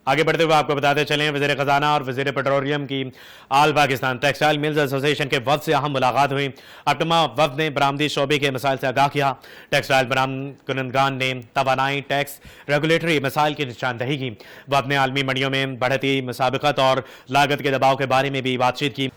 آگے بڑھتے ہوئے آپ کو بتاتے چلیں وزیر خزانہ اور وزیر پیٹرولیم کی آل پاکستان ٹیکسٹائل ملز ایسوسی ایشن کے وفد سے اہم ملاقات ہوئی۔ اپٹما وفد نے برآمدی شعبے کے مسائل سے آگاہ کیا۔ ٹیکسٹائل برآمد کنندگان نے توانائی، ٹیکس، ریگولیٹری مسائل کی نشاندہی کی۔ وفد نے عالمی منڈیوں میں بڑھتی مسابقت اور لاگت کے دباؤ کے بارے میں بھی بات چیت کی۔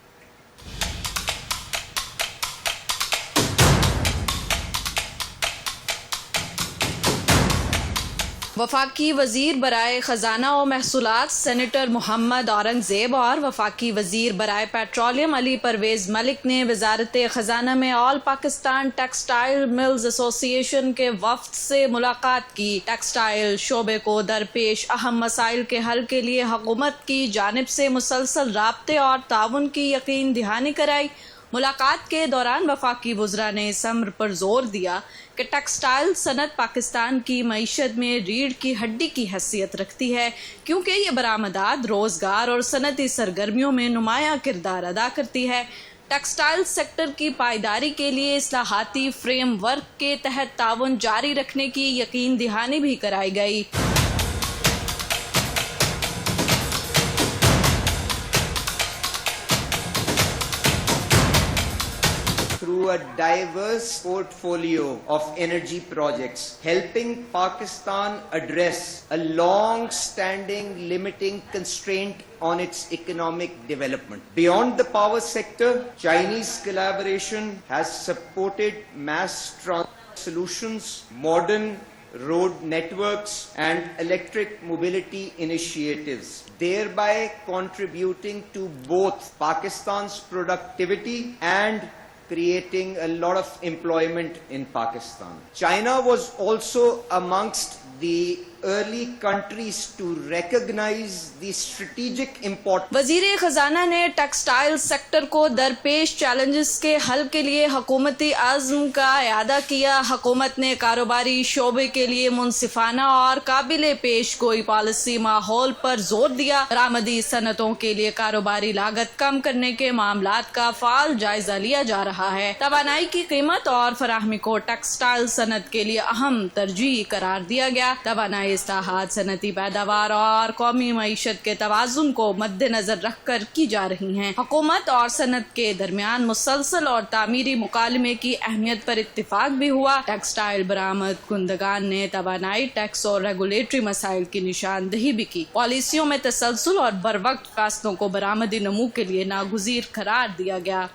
وفاقی وزیر برائے خزانہ و محصولات سینیٹر محمد اورنگزیب اور وفاقی وزیر برائے پیٹرولیم علی پرویز ملک نے وزارت خزانہ میں آل پاکستان ٹیکسٹائل ملز ایسوسی ایشن کے وفد سے ملاقات کی۔ ٹیکسٹائل شعبے کو درپیش اہم مسائل کے حل کے لیے حکومت کی جانب سے مسلسل رابطے اور تعاون کی یقین دہانی کرائی۔ ملاقات کے دوران وفاقی وزراء نے اس امر پر زور دیا کہ ٹیکسٹائل صنعت پاکستان کی معیشت میں ریڑھ کی ہڈی کی حیثیت رکھتی ہے، کیونکہ یہ برآمدات، روزگار اور صنعتی سرگرمیوں میں نمایاں کردار ادا کرتی ہے۔ ٹیکسٹائل سیکٹر کی پائیداری کے لیے اصلاحاتی فریم ورک کے تحت تعاون جاری رکھنے کی یقین دہانی بھی کرائی گئی۔ Through a diverse portfolio of energy projects, helping Pakistan address a long-standing limiting constraint on its economic development. Beyond the power sector, Chinese collaboration has supported mass transit solutions, modern road networks and electric mobility initiatives, thereby contributing to both Pakistan's productivity and creating a lot of employment in Pakistan. China was also amongst the early countries to recognize the strategic importance. وزیر خزانہ نے textile sector کو درپیش challenges کے حل کے لیے حکومتی عزم کا اعادہ کیا۔ حکومت نے کاروباری شعبے کے لیے منصفانہ اور قابل پیش گوئی پالیسی ماحول پر زور دیا۔ برآمدی صنعتوں کے لیے کاروباری لاگت کم کرنے کے معاملات کا فعال جائزہ لیا جا رہا ہے۔ توانائی کی قیمت اور فراہمی کو ٹیکسٹائل صنعت کے لیے اہم ترجیح قرار دیا گیا۔ توانائی اصلاحات صنعتی پیداوار اور قومی معیشت کے توازن کو مد نظر رکھ کر کی جا رہی ہیں۔ حکومت اور صنعت کے درمیان مسلسل اور تعمیری مکالمے کی اہمیت پر اتفاق بھی ہوا۔ ٹیکسٹائل برآمد کنندگان نے توانائی، ٹیکس اور ریگولیٹری مسائل کی نشاندہی بھی کی۔ پالیسیوں میں تسلسل اور بروقت کاستوں کو برآمدی نمو کے لیے ناگزیر قرار دیا گیا۔